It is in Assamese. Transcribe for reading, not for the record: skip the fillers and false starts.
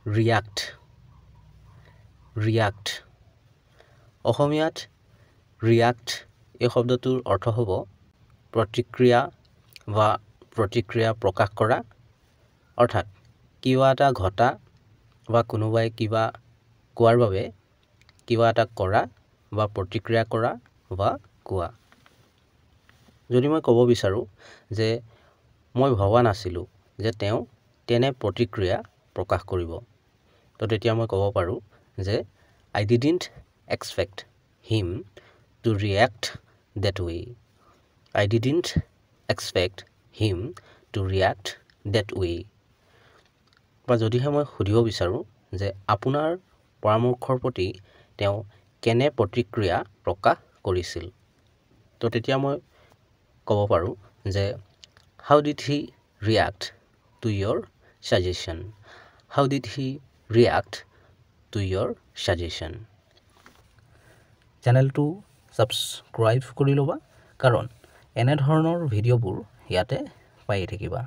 react react অসমীয়াত react এই শব্দটোৰ অৰ্থ হ'ব প্ৰতিক্ৰিয়া বা প্ৰতিক্ৰিয়া প্ৰকাশ কৰা অৰ্থাৎ কিবা এটা ঘটা বা কোনোবাই কিবা কোৱাৰ বাবে কিবা এটা কৰা বা প্ৰতিক্ৰিয়া কৰা বা কোৱা যদি মই ক'ব বিচাৰো যে মই ভবা নাছিলো যে তেওঁ তেনে প্ৰতিক্ৰিয়া প্ৰকাশ কৰিব তো তেতিয়া মই ক'ব পাৰো যে I didn't expect him to react that way I didn't expect him to react that way বা যদিহে মই সুধিব বিচাৰো যে আপোনাৰ পৰামৰ্শৰ প্ৰতি তেওঁ কেনে প্ৰতিক্ৰিয়া প্ৰকাশ কৰিছিল তো তেতিয়া মই ক'ব পাৰো যে how did he react to your suggestion how did he react to your suggestion চেনেলটো সাবস্ক্ৰাইব কৰি ল'বা কাৰণ এনে ধৰণৰ ভিডিঅ'বোৰ ইয়াতে পাই থাকিবা